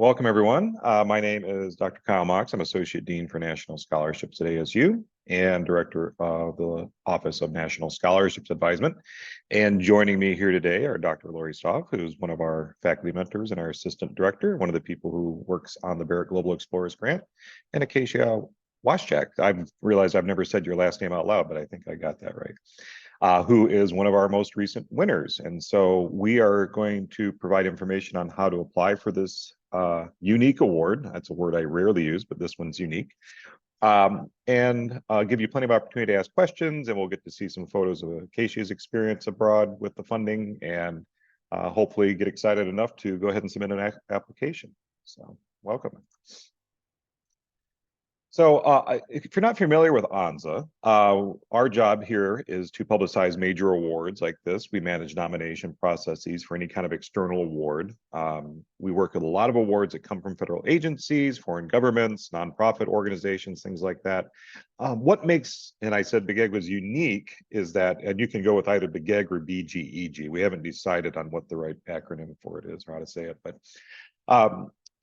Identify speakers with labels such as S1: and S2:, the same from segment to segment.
S1: Welcome, everyone. My name is Dr. Kyle Mox. I'm Associate Dean for National Scholarships at ASU and Director of the Office of National Scholarships Advisement. And joining me here today are Dr. Lori Stoff, who's one of our faculty mentors and our Assistant Director, one of the people who works on the Barrett Global Explorers Grant, and Acacia Waschak. I've realized I've never said your last name out loud, but I think I got that right. Who is one of our most recent winners. And so we are going to provide information on how to apply for this unique award. That's a word I rarely use, but this one's unique. And give you plenty of opportunity to ask questions, and we'll get to see some photos of Acacia's experience abroad with the funding, and hopefully get excited enough to go ahead and submit an application. So welcome. So if you're not familiar with ONSA, our job here is to publicize major awards like this. We manage nomination processes for any kind of external award. We work with a lot of awards that come from federal agencies, foreign governments, nonprofit organizations, things like that. What makes, and I said BGEG was unique, is that, and you can go with either BGEG or BGEG. We haven't decided on what the right acronym for it is or how to say it, but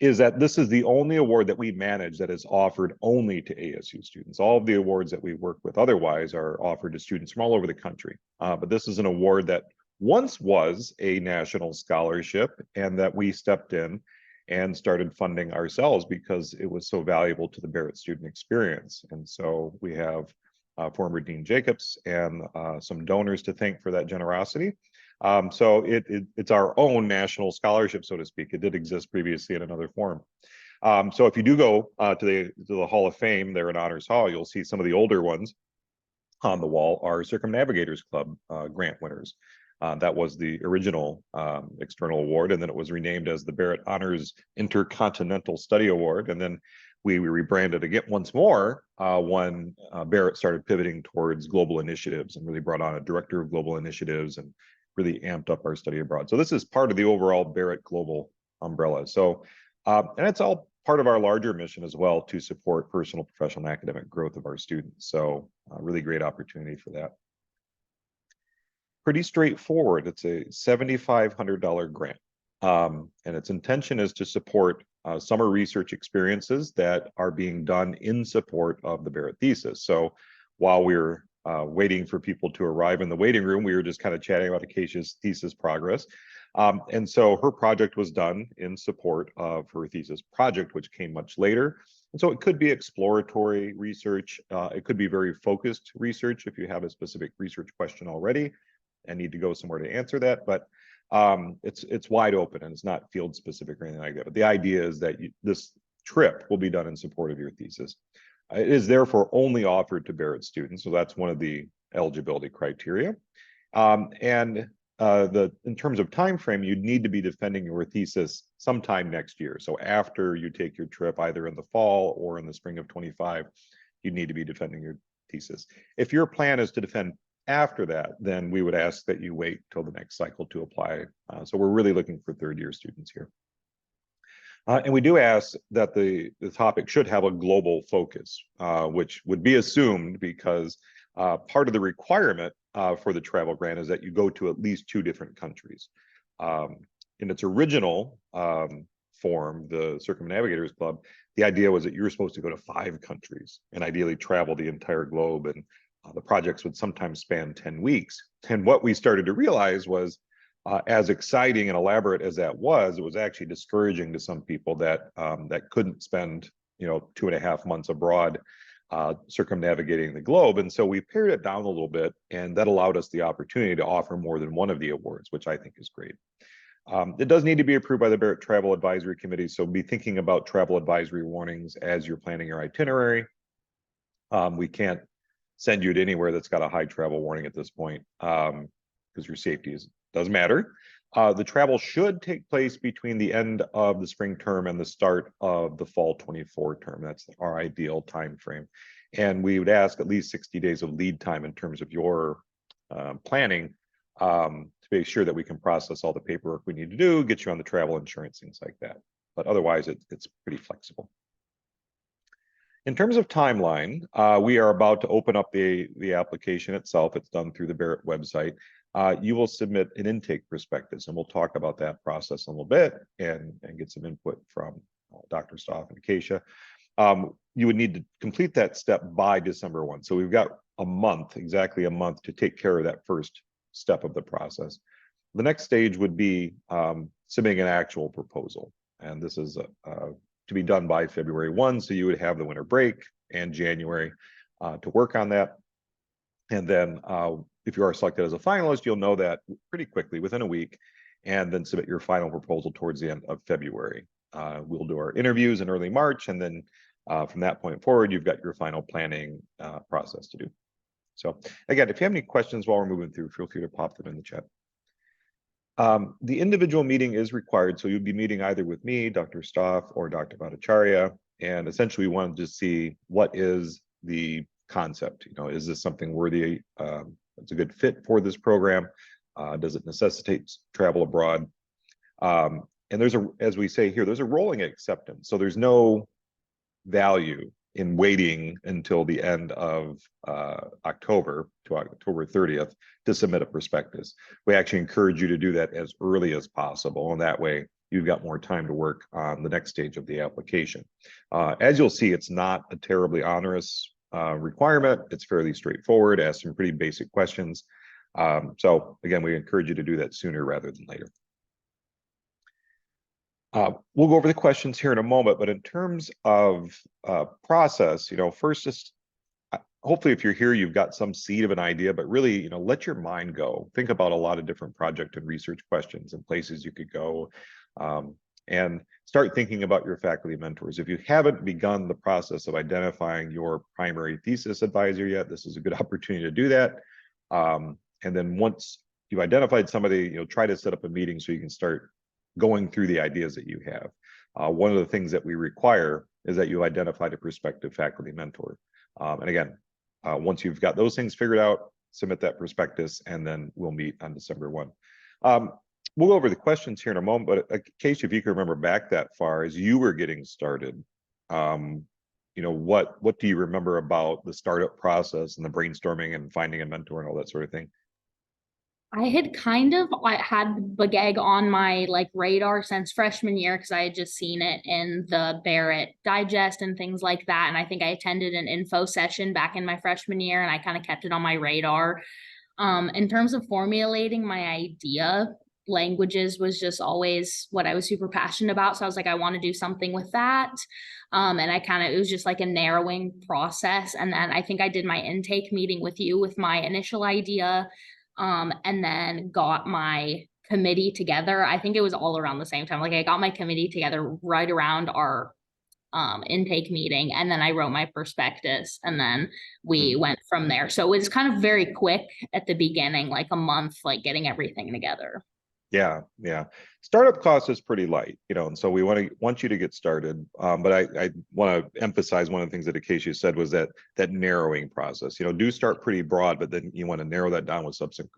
S1: is that this is the only award that we manage that is offered only to ASU students. All of the awards that we work with otherwise are offered to students from all over the country. But this is an award that once was a national scholarship, and that we stepped in and started funding ourselves because it was so valuable to the Barrett student experience. And so we have former Dean Jacobs and some donors to thank for that generosity. So it's our own national scholarship, so to speak. It did exist previously in another form. So if you do go to the Hall of Fame there in Honors Hall, you'll see some of the older ones on the wall are Circumnavigators Club grant winners. That was the original external award, and then it was renamed as the Barrett Honors Intercontinental Study Award. And then we rebranded again once more when Barrett started pivoting towards global initiatives and really brought on a director of global initiatives and really amped up our study abroad. So this is part of the overall Barrett Global umbrella. So, and it's all part of our larger mission as well to support personal, professional, and academic growth of our students. So really great opportunity for that. Pretty straightforward. It's a $7,500 grant. And its intention is to support summer research experiences that are being done in support of the Barrett thesis. So while we're waiting for people to arrive in the waiting room, we were just kind of chatting about Acacia's thesis progress. And so her project was done in support of her thesis project, which came much later. And so it could be exploratory research. It could be very focused research if you have a specific research question already and need to go somewhere to answer that. But it's wide open, and it's not field specific or anything like that. But the idea is that this trip will be done in support of your thesis. It is therefore only offered to Barrett students, so that's one of the eligibility criteria. In terms of time frame, you'd need to be defending your thesis sometime next year. So after you take your trip, either in the fall or in the spring of 25, you need to be defending your thesis. If your plan is to defend after that, then we would ask that you wait till the next cycle to apply. So we're really looking for third-year students here. And we do ask that the topic should have a global focus, which would be assumed because part of the requirement for the travel grant is that you go to at least 2 different countries. In its original form, the Circumnavigators Club, the idea was that you were supposed to go to 5 countries and ideally travel the entire globe, and the projects would sometimes span 10 weeks. And what we started to realize was, as exciting and elaborate as that was, it was actually discouraging to some people that that couldn't spend 2.5 months abroad circumnavigating the globe. And so we pared it down a little bit, and that allowed us the opportunity to offer more than one of the awards, which I think is great. It does need to be approved by the Barrett Travel Advisory Committee, so be thinking about travel advisory warnings as you're planning your itinerary. We can't send you to anywhere that's got a high travel warning at this point, because your safety does matter. The travel should take place between the end of the spring term and the start of the fall 24 term. That's our ideal time frame. And we would ask at least 60 days of lead time in terms of your planning to make sure that we can process all the paperwork we need to do, get you on the travel insurance, things like that. But otherwise, it's pretty flexible. In terms of timeline, we are about to open up the application itself. It's done through the Barrett website. you will submit an intake prospectus, and we'll talk about that process in a little bit and get some input from Dr. Stoff and Acacia. You would need to complete that step by December 1. So we've got a month, exactly a month, to take care of that first step of the process. The next stage would be submitting an actual proposal. And this is to be done by February 1. So you would have the winter break and January to work on that. And then if you are selected as a finalist, you'll know that pretty quickly, within a week, and then submit your final proposal towards the end of February. We'll do our interviews in early March, and then from that point forward, you've got your final planning process to do. So again, if you have any questions while we're moving through, feel free to pop them in the chat. The individual meeting is required, so you'll be meeting either with me, Dr. Stoff, or Dr. Bhattacharya, and essentially we wanted to see what is the concept. You know, is this something worthy? It's a good fit for this program? Does it necessitate travel abroad? And there's a, as we say here, there's a rolling acceptance. So there's no value in waiting until the end of October to October 30th to submit a prospectus. We actually encourage you to do that as early as possible, and that way you've got more time to work on the next stage of the application. As you'll see, it's not a terribly onerous requirement. It's fairly straightforward, asks some pretty basic questions. So again, we encourage you to do that sooner rather than later. We'll go over the questions here in a moment, but in terms of process, you know, first, just hopefully if you're here, you've got some seed of an idea, but really, you know, let your mind go. Think about a lot of different project and research questions and places you could go, and start thinking about your faculty mentors. If you haven't begun the process of identifying your primary thesis advisor yet, this is a good opportunity to do that. And then once you've identified somebody, you know, try to set up a meeting so you can start going through the ideas that you have. One of the things that we require is that you identify a prospective faculty mentor. And again, once you've got those things figured out, submit that prospectus, and then we'll meet on December 1. We'll go over the questions here in a moment, but Acacia, if you can remember back that far, as you were getting started, you know, what do you remember about the startup process and the brainstorming and finding a mentor and all that sort of thing?
S2: I had kind of had BGAG on my radar since freshman year because I had just seen it in the Barrett Digest and things like that. And I think I attended an info session back in my freshman year, and I kind of kept it on my radar. In terms of formulating my idea, languages was just always what I was super passionate about. So I was like, I want to do something with that. And it was just like a narrowing process. And then I think I did my intake meeting with you with my initial idea. And then got my committee together. I think it was all around the same time. Like I got my committee together right around our intake meeting, and then I wrote my prospectus, and then we went from there. So it was kind of very quick at the beginning, like a month, like getting everything together.
S1: Yeah. Startup cost is pretty light, you know, and so we want you to get started. But I want to emphasize one of the things that Acacia said was that narrowing process. You know, do start pretty broad, but then you want to narrow that down with subsequent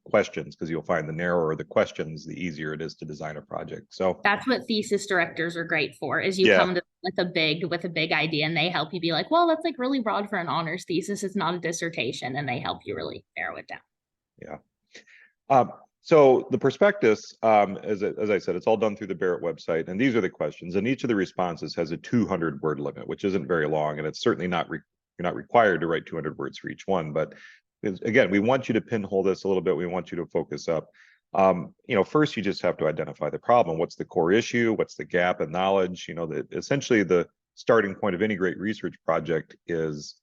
S1: questions, because you'll find the narrower the questions, the easier it is to design a project. So
S2: that's what thesis directors are great for, is you come to with a big idea, and they help you be like, well, that's like really broad for an honors thesis. It's not a dissertation, and they help you really narrow it down.
S1: Yeah. So the prospectus, as I said, it's all done through the Barrett website, and these are the questions, and each of the responses has a 200-word limit, which isn't very long, and it's certainly not you're not required to write 200 words for each one. But again, we want you to pinhole this a little bit. We want you to focus up. You know, first you just have to identify the problem. What's the core issue? What's the gap in knowledge? You know, that essentially the starting point of any great research project is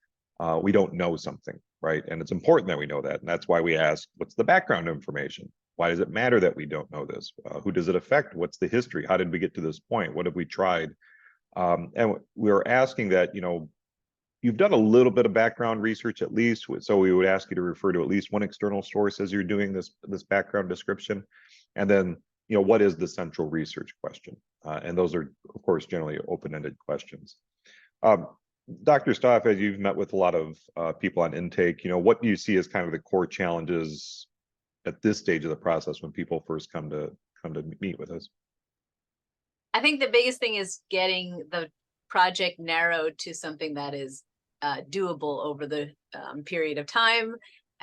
S1: we don't know something, right? And it's important that we know that, and that's why we ask, what's the background information? Why does it matter that we don't know this? Who does it affect? What's the history? How did we get to this point? What have we tried? And we're asking that, you know, you've done a little bit of background research at least, so we would ask you to refer to at least one external source as you're doing this background description. And then, you know, what is the central research question? And those are, of course, generally open-ended questions. Dr. Stoff, as you've met with a lot of people on intake, you know, what do you see as kind of the core challenges at this stage of the process when people first come to meet with us?
S3: I think the biggest thing is getting the project narrowed to something that is doable over the period of time,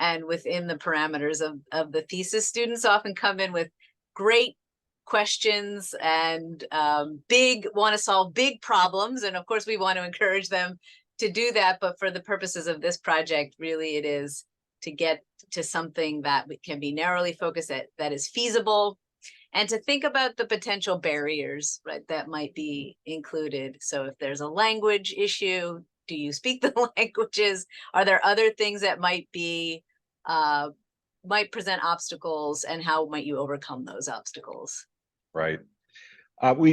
S3: and within the parameters of the thesis. Students often come in with great questions and want to solve big problems. And of course, we want to encourage them to do that. But for the purposes of this project, really it is to get to something that can be narrowly focused, that is feasible, and to think about the potential barriers, right, that might be included. So if there's a language issue, do you speak the languages? Are there other things that might present obstacles, and how might you overcome those obstacles?
S1: Right.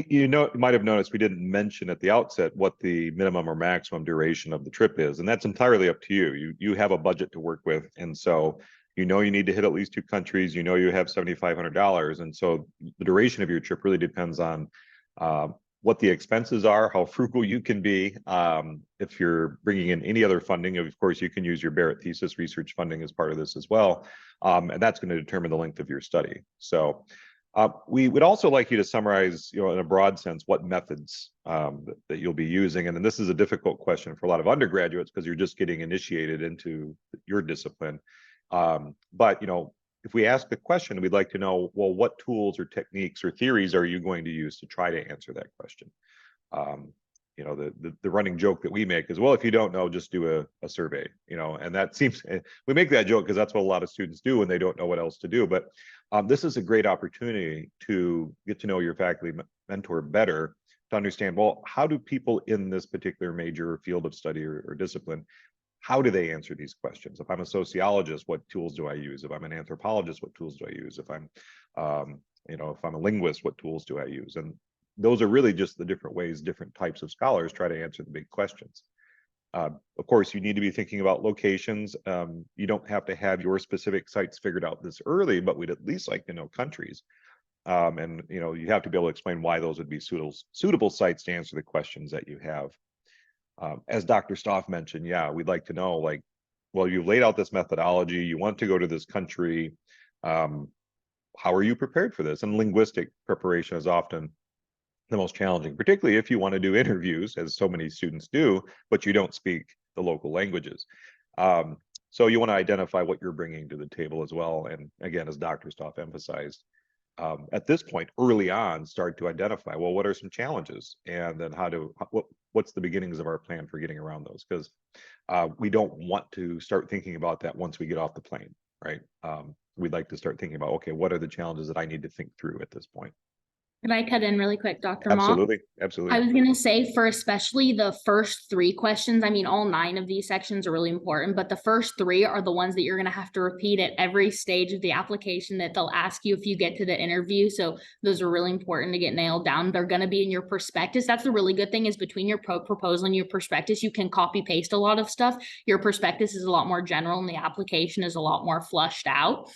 S1: You might have noticed we didn't mention at the outset what the minimum or maximum duration of the trip is, and that's entirely up to you. You have a budget to work with, and so you need to hit at least 2 countries. You have $7,500, and so the duration of your trip really depends on what the expenses are, how frugal you can be. If you're bringing in any other funding, of course, you can use your Barrett thesis research funding as part of this as well, and that's going to determine the length of your study. So. We would also like you to summarize, in a broad sense, what methods that you'll be using. And then this is a difficult question for a lot of undergraduates because you're just getting initiated into your discipline. But, if we ask the question, we'd like to know, well, what tools or techniques or theories are you going to use to try to answer that question? The running joke that we make is, well, if you don't know, just do a survey, and that seems, we make that joke because that's what a lot of students do when they don't know what else to do. But this is a great opportunity to get to know your faculty mentor better, to understand, well, how do people in this particular major or field of study or discipline, how do they answer these questions? If I'm a sociologist, what tools do I use? If I'm an anthropologist, what tools do I use? If I'm, if I'm a linguist, what tools do I use? And those are really just the different ways different types of scholars try to answer the big questions. Of course, you need to be thinking about locations. You don't have to have your specific sites figured out this early, but we'd at least like to know countries. And you have to be able to explain why those would be suitable sites to answer the questions that you have. As Dr. Stoff mentioned, yeah, we'd like to know, like, well, you've laid out this methodology, you want to go to this country. How are you prepared for this? And linguistic preparation is often the most challenging, particularly if you want to do interviews, as so many students do, but you don't speak the local languages. So you want to identify what you're bringing to the table as well. And again, as Dr. Stoff emphasized, at this point, early on, start to identify, well, what are some challenges? And then what's the beginnings of our plan for getting around those? Because we don't want to start thinking about that once we get off the plane, right? We'd like to start thinking about, okay, what are the challenges that I need to think through at this point?
S2: Can I cut in really quick, Dr. Ma?
S1: Absolutely.
S2: I was going to say, for especially the first 3 questions, I mean, all 9 of these sections are really important, but the first 3 are the ones that you're going to have to repeat at every stage of the application that they'll ask you if you get to the interview. So those are really important to get nailed down. They're going to be in your prospectus. That's the really good thing, is between your proposal and your prospectus, you can copy paste a lot of stuff. Your prospectus is a lot more general and the application is a lot more flushed out.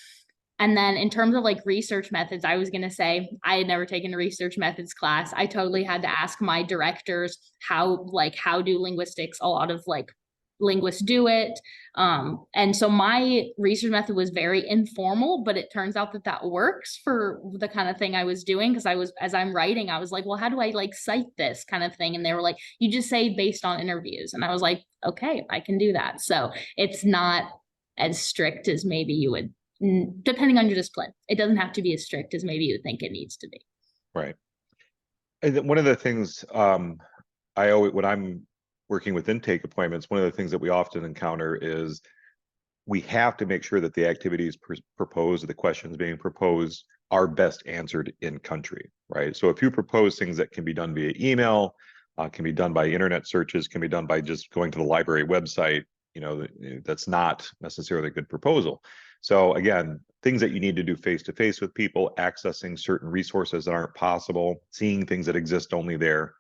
S2: And then in terms of like research methods, I was going to say, I had never taken a research methods class. I totally had to ask my directors how do linguistics, a lot of like linguists do it. And so my research method was very informal, but it turns out that works for the kind of thing I was doing. Cause as I'm writing, I was like, well, how do I like cite this kind of thing? And they were like, you just say based on interviews. And I was like, okay, I can do that. So it's not as strict as maybe you would, depending on your discipline. It doesn't have to be as strict as maybe you would think it needs to be.
S1: Right. And one of the things when I'm working with intake appointments, one of the things that we often encounter is we have to make sure that the activities proposed, the questions being proposed, are best answered in country, right? So if you propose things that can be done via email, can be done by internet searches, can be done by just going to the library website, that's not necessarily a good proposal. So again, things that you need to do face-to-face with people, accessing certain resources that aren't possible, seeing things that exist only there.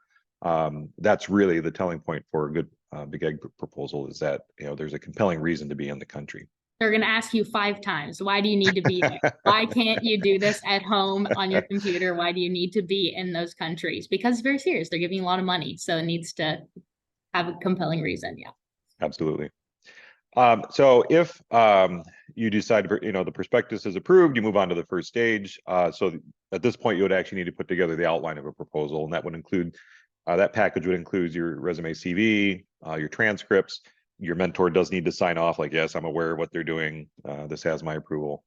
S1: That's really the telling point for a good Big Egg proposal, is that there's a compelling reason to be in the country.
S2: They're going to ask you 5 times, why do you need to be there? Why can't you do this at home on your computer? Why do you need to be in those countries? Because it's very serious. They're giving you a lot of money. So it needs to have a compelling reason. Yeah.
S1: Absolutely. So if you decide, the prospectus is approved, you move on to the first stage. So at this point, you would actually need to put together the outline of a proposal, and that would include, that package would include your resume, CV, your transcripts, your mentor does need to sign off, like, yes, I'm aware of what they're doing. This has my approval.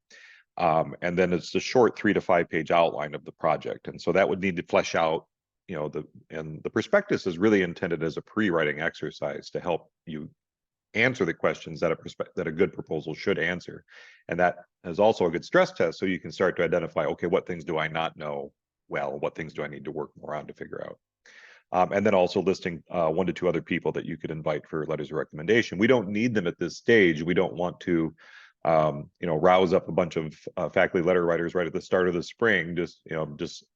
S1: And then it's a short 3 to 5 page outline of the project. And so that would need to flesh out, and the prospectus is really intended as a pre-writing exercise to help you answer the questions that a good proposal should answer. And that is also a good stress test, so you can start to identify, okay, what things do I not know well? What things do I need to work more on to figure out? And then also listing 1 to 2 other people that you could invite for letters of recommendation. We don't need them at this stage. We don't want to, rouse up a bunch of faculty letter writers right at the start of the spring, just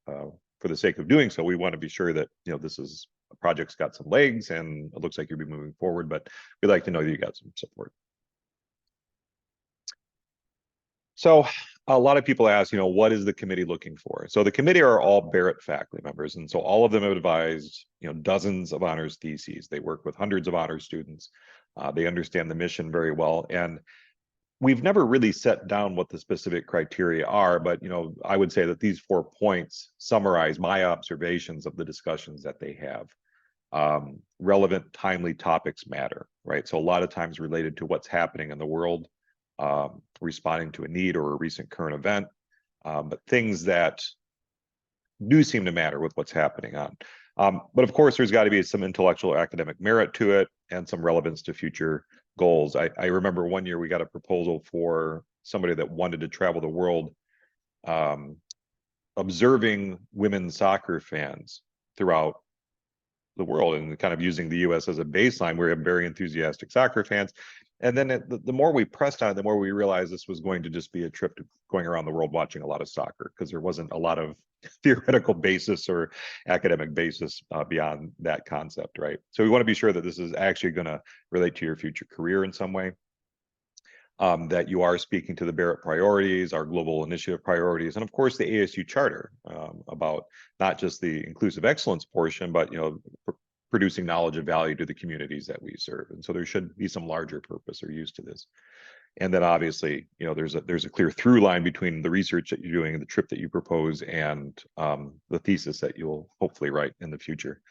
S1: for the sake of doing so. We want to be sure that, this is a project's got some legs and it looks like you'll be moving forward, but we'd like to know that you got some support. So a lot of people ask, what is the committee looking for? So the committee are all Barrett faculty members. And so all of them have advised, dozens of honors theses. They work with hundreds of honors students. They understand the mission very well. And we've never really set down what the specific criteria are, but, I would say that these 4 points summarize my observations of the discussions that they have. Relevant, timely topics matter, right? So a lot of times related to what's happening in the world, responding to a need or a recent current event, but things that do seem to matter with what's happening on. But of course, there's got to be some intellectual or academic merit to it and some relevance to future goals. I remember one year we got a proposal for somebody that wanted to travel the world, observing women's soccer fans throughout the world and kind of using the US as a baseline. We have very enthusiastic soccer fans. And then the more we pressed on it, the more we realized this was going to just be a trip to going around the world watching a lot of soccer, because there wasn't a lot of theoretical basis or academic basis beyond that concept, right? So we want to be sure that this is actually going to relate to your future career in some way, that you are speaking to the Barrett priorities, our global initiative priorities, and of course the ASU charter, about not just the inclusive excellence portion, but producing knowledge and value to the communities that we serve. And so there should be some larger purpose or use to this. And then obviously, there's a clear through line between the research that you're doing and the trip that you propose and the thesis that you'll hopefully write in the future.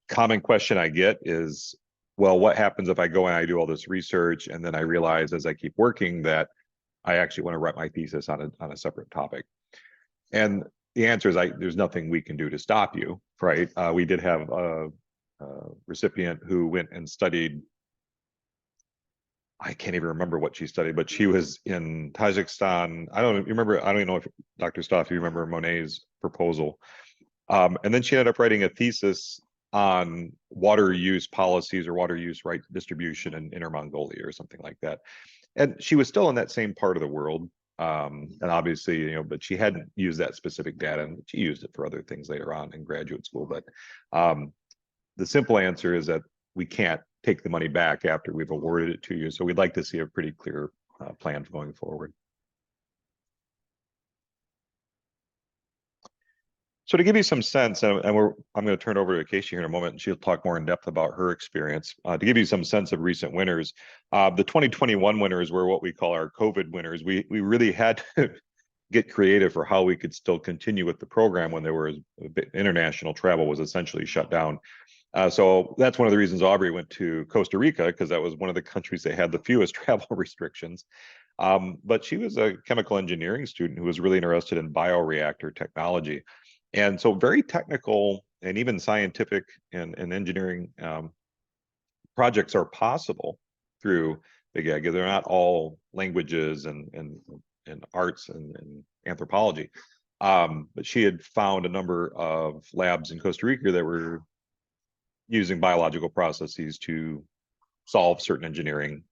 S1: Common question I get is, well, what happens if I go and I do all this research and then I realize as I keep working that I actually want to write my thesis on a separate topic? And the answer is there's nothing we can do to stop you, right? We did have a recipient who went and studied, I can't even remember what she studied, but she was in Tajikistan. I don't even know if Dr. Stoff, you remember Monet's proposal. And then she ended up writing a thesis on water use policies or water use right distribution in Inner Mongolia or something like that. And she was still in that same part of the world. And obviously, but she hadn't used that specific data, and she used it for other things later on in graduate school. But the simple answer is that we can't take the money back after we've awarded it to you. So we'd like to see a pretty clear plan going forward. So to give you some sense, and I'm going to turn it over to Casey here in a moment, and she'll talk more in depth about her experience. To give you some sense of recent winners, the 2021 winners were what we call our COVID winners. We really had to get creative for how we could still continue with the program when there was international travel was essentially shut down. So that's one of the reasons Aubrey went to Costa Rica, because that was one of the countries that had the fewest travel restrictions. But she was a chemical engineering student who was really interested in bioreactor technology. And so very technical and even scientific and engineering projects are possible through Big Ag. They're not all languages and arts and anthropology. But she had found a number of labs in Costa Rica that were using biological processes to solve certain engineering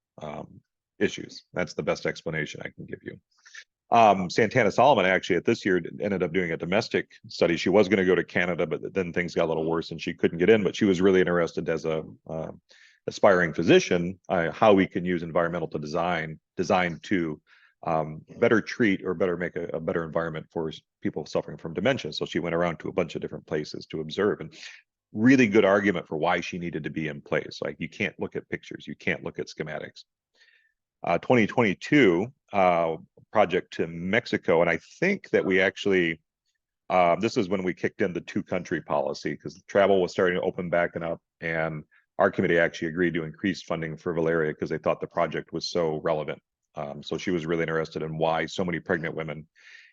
S1: issues. That's the best explanation I can give you. Santana Solomon actually at this year ended up doing a domestic study. She was going to go to Canada, but then things got a little worse and she couldn't get in, but she was really interested as a aspiring physician, how we can use environmental design to better treat or better make a better environment for people suffering from dementia. So she went around to a bunch of different places to observe, and really good argument for why she needed to be in place. Like, you can't look at pictures, you can't look at schematics. 2022 project to Mexico, and I think that we actually this is when we kicked in the 2-country policy, because travel was starting to open back up, and our committee actually agreed to increase funding for Valeria because they thought the project was so relevant. So she was really interested in why so many pregnant women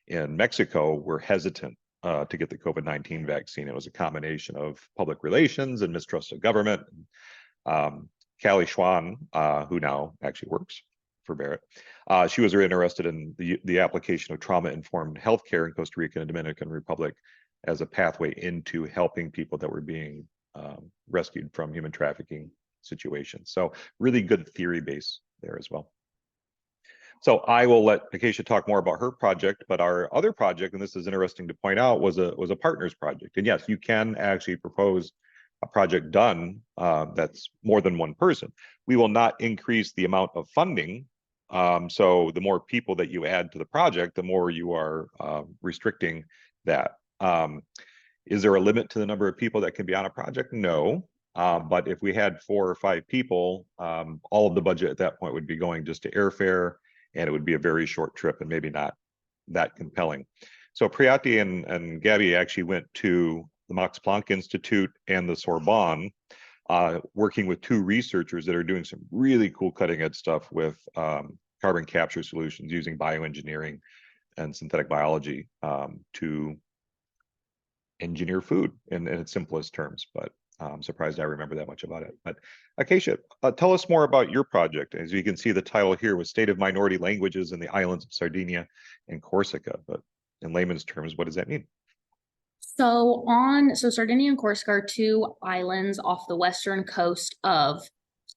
S1: in Mexico were hesitant to get the COVID-19 vaccine. It was a combination of public relations and mistrust of government. Callie Schwan, who now actually works for Barrett, she was very interested in the application of trauma-informed healthcare in Costa Rica and the Dominican Republic as a pathway into helping people that were being rescued from human trafficking situations. So really good theory base there as well. So I will let Acacia talk more about her project, but our other project, and this is interesting to point out, was a partners project. And yes, you can actually propose a project done that's more than one person. We will not increase the amount of funding. So the more people that you add to the project, the more you are restricting that. Is there a limit to the number of people that can be on a project? No. But if we had 4 or 5 people, all of the budget at that point would be going just to airfare, and it would be a very short trip and maybe not that compelling. So Priyati and Gabby actually went to the Max Planck Institute and the Sorbonne, working with 2 researchers that are doing some really cool cutting edge stuff with carbon capture solutions using bioengineering and synthetic biology to engineer food in its simplest terms. But I'm surprised I remember that much about it. But Acacia, tell us more about your project. As you can see, the title here was State of Minority Languages in the Islands of Sardinia and Corsica. But in layman's terms, what does that mean?
S2: So Sardinia and Corsica are 2 islands off the western coast of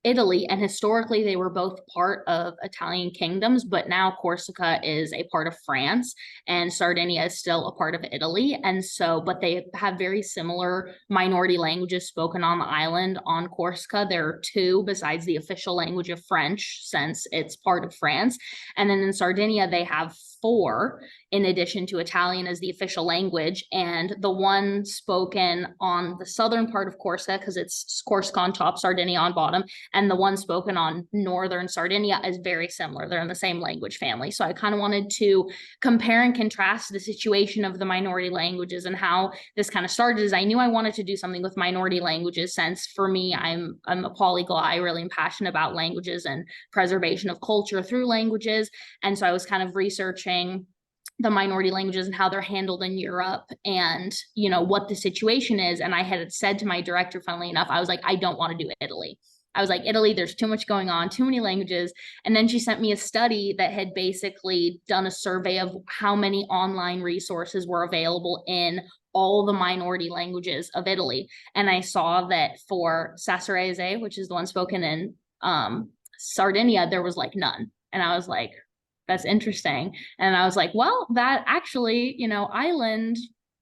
S2: Italy, and historically they were both part of Italian kingdoms, but now Corsica is a part of France and Sardinia is still a part of Italy. And so, but they have very similar minority languages spoken on the island. On Corsica, there are 2 besides the official language of French, since it's part of France. And then in Sardinia, they have 4 in addition to Italian as the official language. And the one spoken on the southern part of Corsica, because it's Corsica on top, Sardinia on bottom, and the one spoken on northern Sardinia is very similar. They're in the same language family. So I kind of wanted to compare and contrast the situation of the minority languages and how this kind of started. Is I knew I wanted to do something with minority languages, since for me, I'm a polyglot. I really am passionate about languages and preservation of culture through languages. And so I was kind of researching the minority languages and how they're handled in Europe and, you know, what the situation is. And I had said to my director, funnily enough, I was like, I don't want to do Italy. I was like, Italy, there's too much going on, too many languages. And then she sent me a study that had basically done a survey of how many online resources were available in all the minority languages of Italy. And I saw that for Sassarese, which is the one spoken in Sardinia, there was like none. And I was like, that's interesting. And I was like, well, that actually, you know, island,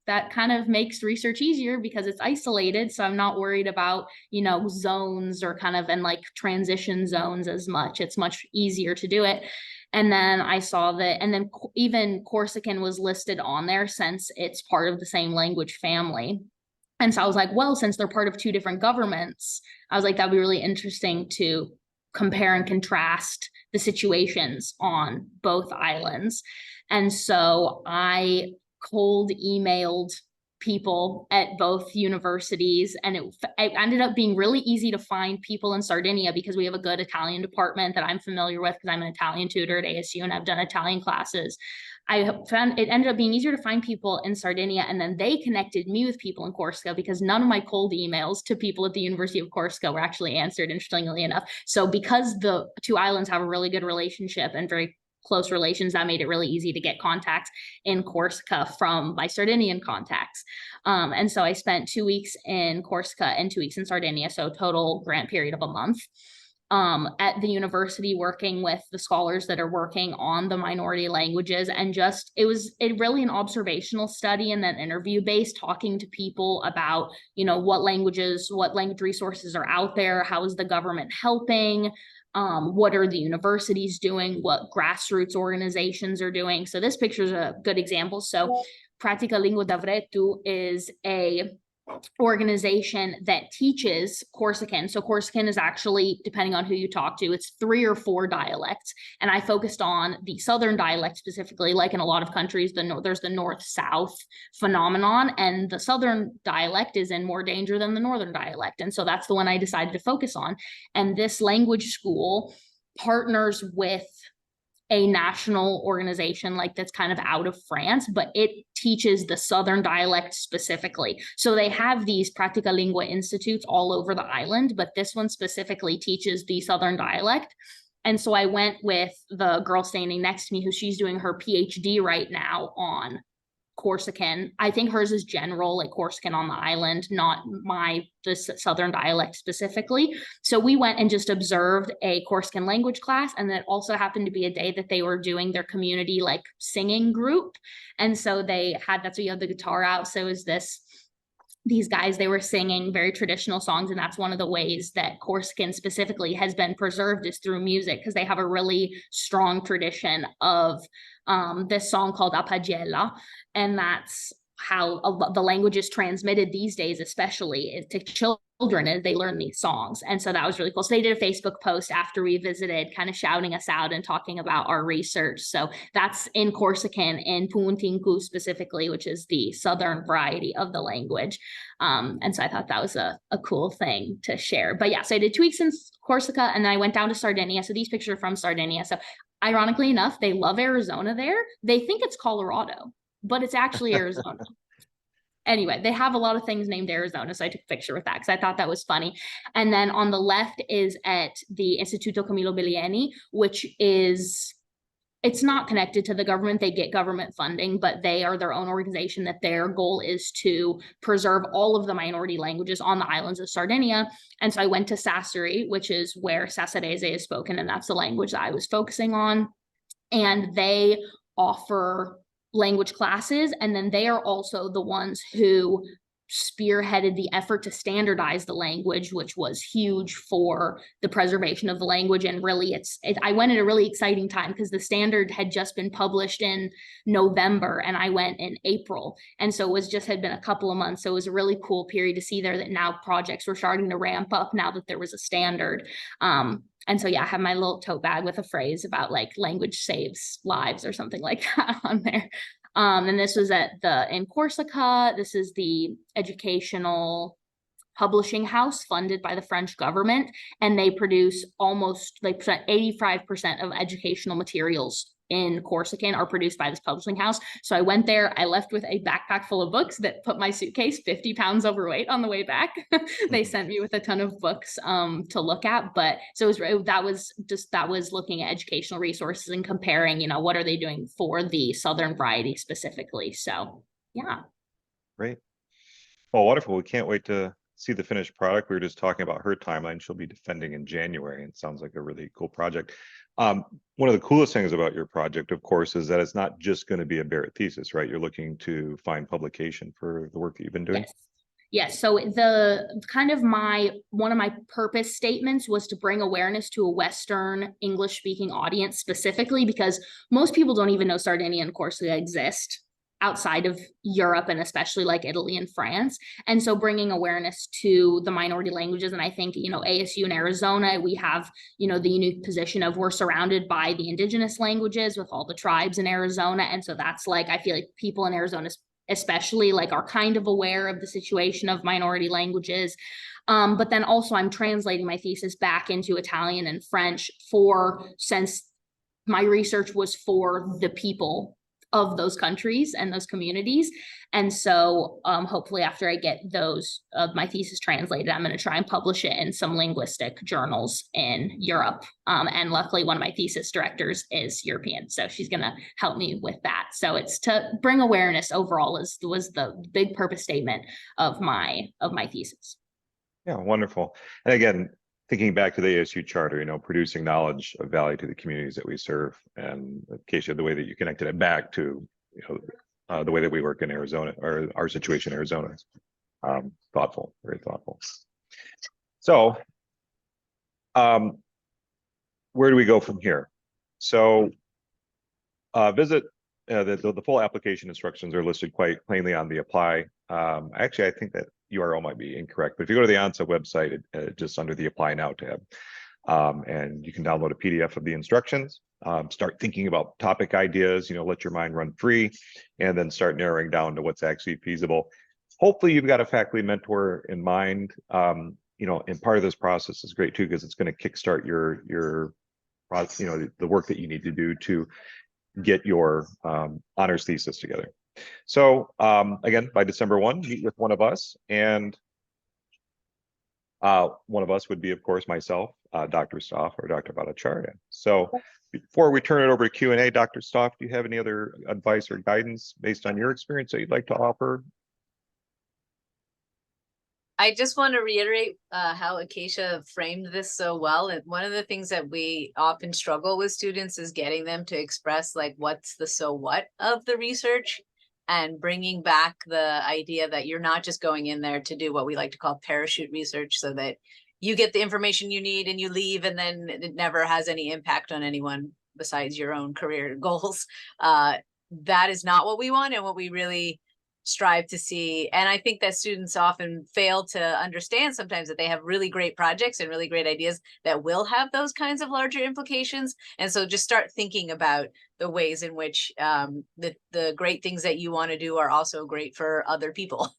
S2: that kind of makes research easier because it's isolated. So I'm not worried about, you know, zones or kind of and like transition zones as much. It's much easier to do it. And then I saw that, and then even Corsican was listed on there since it's part of the same language family. And so I was like, well, since they're part of 2 different governments, I was like, that'd be really interesting to compare and contrast the situations on both islands. And so I cold emailed people at both universities, and it ended up being really easy to find people in Sardinia because we have a good Italian department that I'm familiar with because I'm an Italian tutor at ASU and I've done Italian classes. I found it ended up being easier to find people in Sardinia, and then they connected me with people in Corsica because none of my cold emails to people at the University of Corsica were actually answered, interestingly enough. So because the 2 islands have a really good relationship and very close relations, that made it really easy to get contacts in Corsica from my Sardinian contacts. And so I spent 2 weeks in Corsica and 2 weeks in Sardinia, so total grant period of a month. At the university working with the scholars that are working on the minority languages, and just it was really an observational study and then interview based, talking to people about, you know, what language resources are out there, how is the government helping, what are the universities doing, what grassroots organizations are doing. So this picture is a good example. So Pratica Lingua d'Avretu is a organization that teaches Corsican. So Corsican is actually, depending on who you talk to, it's 3 or 4 dialects. And I focused on the Southern dialect specifically, like in a lot of countries, there's the North-South phenomenon, and the Southern dialect is in more danger than the Northern dialect. And so that's the one I decided to focus on. And this language school partners with a national organization like that's kind of out of France, but it teaches the Southern dialect specifically. So they have these Pratica Lingua institutes all over the island, but this one specifically teaches the Southern dialect. And so I went with the girl standing next to me, who she's doing her PhD right now on Corsican. I think hers is general, like Corsican on the island, not the Southern dialect specifically. So we went and just observed a Corsican language class, and then it also happened to be a day that they were doing their community like singing group. And so that's why you have the guitar out. So is these guys, they were singing very traditional songs, and that's one of the ways that Corsican specifically has been preserved is through music, because they have a really strong tradition of this song called A Pagella, and that's how the language is transmitted these days, especially to children as they learn these songs. And so that was really cool. So they did a Facebook post after we visited, kind of shouting us out and talking about our research. So that's in Corsican, in Puntinku specifically, which is the Southern variety of the language. And so I thought that was a cool thing to share. But yeah, so I did 2 weeks in Corsica, and then I went down to Sardinia. So these pictures are from Sardinia. So ironically enough, they love Arizona there. They think it's Colorado, but it's actually Arizona. Anyway, they have a lot of things named Arizona, so I took a picture with that because I thought that was funny. And then on the left is at the Istituto Camillo Bilieni, which is, it's not connected to the government. They get government funding, but they are their own organization that their goal is to preserve all of the minority languages on the islands of Sardinia. And so I went to Sassari, which is where Sassarese is spoken, and that's the language that I was focusing on. And they offer language classes, and then they are also the ones who spearheaded the effort to standardize the language, which was huge for the preservation of the language. And really I went at a really exciting time because the standard had just been published in November and I went in April, and so had been a couple of months. So it was a really cool period to see there that now projects were starting to ramp up now that there was a standard. And so, yeah, I have my little tote bag with a phrase about like language saves lives or something like that on there. And this was in Corsica. This is the educational publishing house funded by the French government, and they produce almost like 85% of educational materials in Corsican are produced by this publishing house. So I went there, I left with a backpack full of books that put my suitcase 50 pounds overweight on the way back. They sent me with a ton of books to look at, but so that was looking at educational resources and comparing, what are they doing for the Southern variety specifically. So yeah.
S1: Great. Well, wonderful. We can't wait to see the finished product. We were just talking about her timeline. She'll be defending in January, and it sounds like a really cool project. One of the coolest things about your project, of course, is that it's not just going to be a Barrett thesis, right? You're looking to find publication for the work that you've been doing.
S2: Yes. So one of my purpose statements was to bring awareness to a Western English speaking audience specifically, because most people don't even know Sardinia and Corsica exist outside of Europe, and especially like Italy and France. And so bringing awareness to the minority languages. And I think, ASU in Arizona, we have, the unique position of we're surrounded by the indigenous languages with all the tribes in Arizona. And so that's like, I feel like people in Arizona especially like are kind of aware of the situation of minority languages. But then also I'm translating my thesis back into Italian and French since my research was for the people of those countries and those communities. And so hopefully after I get my thesis translated, I'm going to try and publish it in some linguistic journals in Europe. And luckily one of my thesis directors is European, so she's going to help me with that. So it's to bring awareness overall was the big purpose statement of my thesis.
S1: Yeah, wonderful. And again, thinking back to the ASU charter, producing knowledge of value to the communities that we serve, and Keisha, the way that you connected it back to, the way that we work in Arizona, or our situation in Arizona, thoughtful, very thoughtful. So, where do we go from here? So, visit the full application instructions are listed quite plainly on the apply. Actually, I think that URL might be incorrect, but if you go to the ONSA website, just under the Apply Now tab, and you can download a PDF of the instructions, start thinking about topic ideas, let your mind run free, and then start narrowing down to what's actually feasible. Hopefully you've got a faculty mentor in mind, and part of this process is great too, because it's going to kickstart your the work that you need to do to get your honors thesis together. So again, by December 1, meet with one of us, and one of us would be, of course, myself, Dr. Stoff, or Dr. Bhattacharya. So before we turn it over to Q&A, Dr. Stoff, do you have any other advice or guidance based on your experience that you'd like to offer?
S3: I just want to reiterate how Acacia framed this so well. And one of the things that we often struggle with students is getting them to express like, what's the so what of the research, and bringing back the idea that you're not just going in there to do what we like to call parachute research, so that you get the information you need and you leave, and then it never has any impact on anyone besides your own career goals. That is not what we want, and what we really strive to see. And I think that students often fail to understand sometimes that they have really great projects and really great ideas that will have those kinds of larger implications. And so just start thinking about the ways in which the great things that you want to do are also great for other people.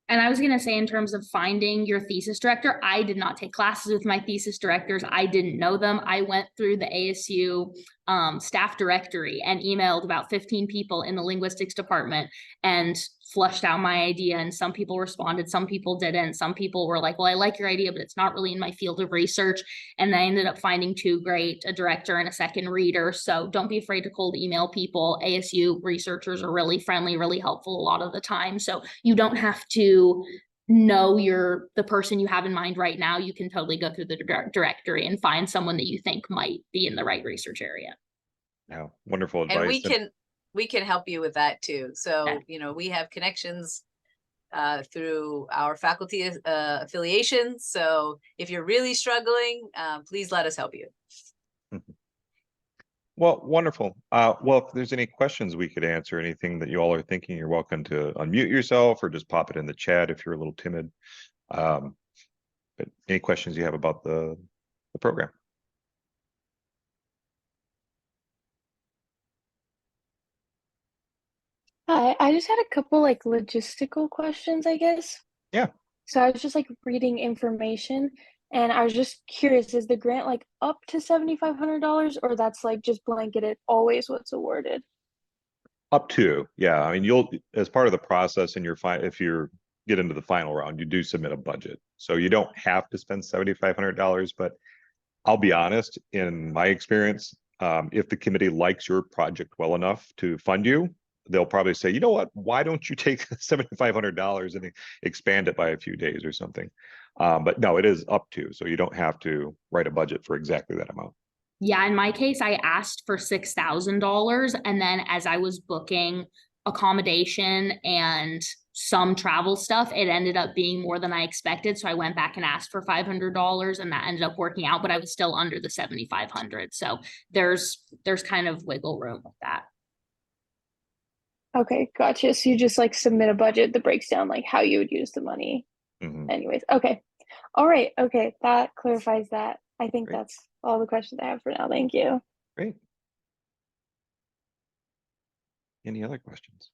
S2: And I was going to say, in terms of finding your thesis director, I did not take classes with my thesis directors. I didn't know them. I went through the ASU staff directory and emailed about 15 people in the linguistics department and flushed out my idea. And some people responded, some people didn't. Some people were like, well, I like your idea, but it's not really in my field of research. And I ended up finding two great, a director and a second reader. So don't be afraid to cold email people. ASU researchers are really friendly, really helpful a lot of the time. So you don't have to know the person you have in mind right now. You can totally go through the directory and find someone that you think might be in the right research area.
S1: Yeah, wonderful advice.
S3: And we can help you with that too. So, we have connections through our faculty affiliations. So if you're really struggling, please let us help you.
S1: Well, wonderful. Well, if there's any questions we could answer, anything that you all are thinking, you're welcome to unmute yourself or just pop it in the chat if you're a little timid. But any questions you have about the program?
S4: Hi, I just had a couple like logistical questions, I guess.
S1: Yeah.
S4: So I was just like reading information, and I was just curious, is the grant like up to $7,500, or that's like just blanketed always what's awarded?
S1: Up to, yeah. I mean, you'll, as part of the process in your if you get into the final round, you do submit a budget. So you don't have to spend $7,500, but I'll be honest, in my experience, if the committee likes your project well enough to fund you, they'll probably say, you know what, why don't you take $7,500 and expand it by a few days or something. But no, it is up to, so you don't have to write a budget for exactly that amount.
S2: Yeah, in my case, I asked for $6,000. And then as I was booking accommodation and some travel stuff, it ended up being more than I expected. So I went back and asked for $500, and that ended up working out, but I was still under the 7,500. So there's kind of wiggle room with that.
S4: Okay, gotcha. So you just like submit a budget that breaks down like how you would use the money. Anyways, okay. All right. Okay, that clarifies that. I think that's all the questions I have for now. Thank you.
S1: Great. Any other questions?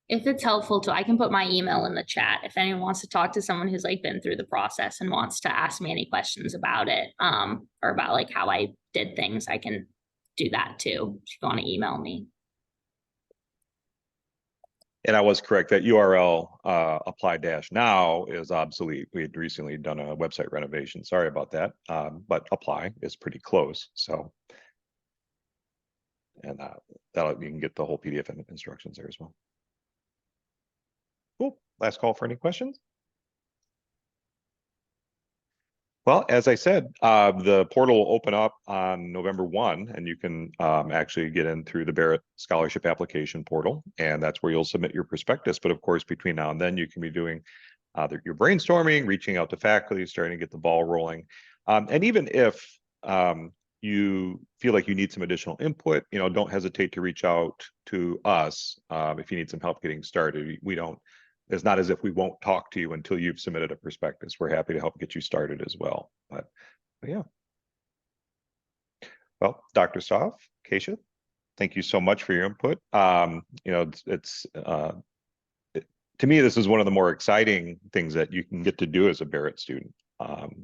S2: If it's helpful to, I can put my email in the chat if anyone wants to talk to someone who's like been through the process and wants to ask me any questions about it, or about like how I did things. I can do that too if you want to email me.
S1: And I was correct, that URL apply-now is obsolete. We had recently done a website renovation. Sorry about that. But apply is pretty close. So, and that'll, you can get the whole PDF and instructions there as well. Cool. Last call for any questions. Well, as I said, the portal will open up on November 1, and you can actually get in through the Barrett Scholarship Application portal, and that's where you'll submit your prospectus. But of course, between now and then, you can be doing your brainstorming, reaching out to faculty, starting to get the ball rolling. And even if you feel like you need some additional input, don't hesitate to reach out to us if you need some help getting started. It's not as if we won't talk to you until you've submitted a prospectus. We're happy to help get you started as well. But yeah. Well, Dr. Stoff, Keisha, thank you so much for your input. To me, this is one of the more exciting things that you can get to do as a Barrett student.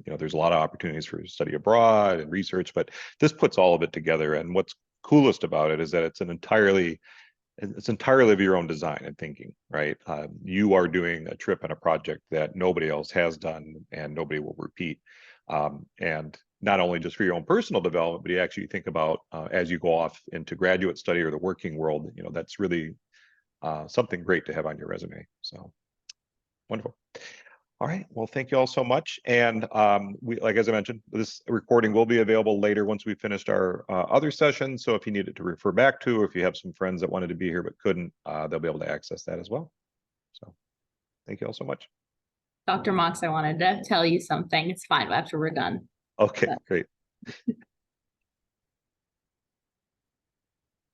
S1: There's a lot of opportunities for study abroad and research, but this puts all of it together. And what's coolest about it is that it's entirely of your own design and thinking, right? You are doing a trip and a project that nobody else has done and nobody will repeat. And not only just for your own personal development, but you actually think about as you go off into graduate study or the working world, that's really something great to have on your resume. So wonderful. All right. Well, thank you all so much. And as I mentioned, this recording will be available later once we finished our other session. So if you needed to refer back to, or if you have some friends that wanted to be here but couldn't, they'll be able to access that as well. So thank you all so much.
S2: Dr. Mox, I wanted to tell you something. It's fine after we're done.
S1: Okay, great.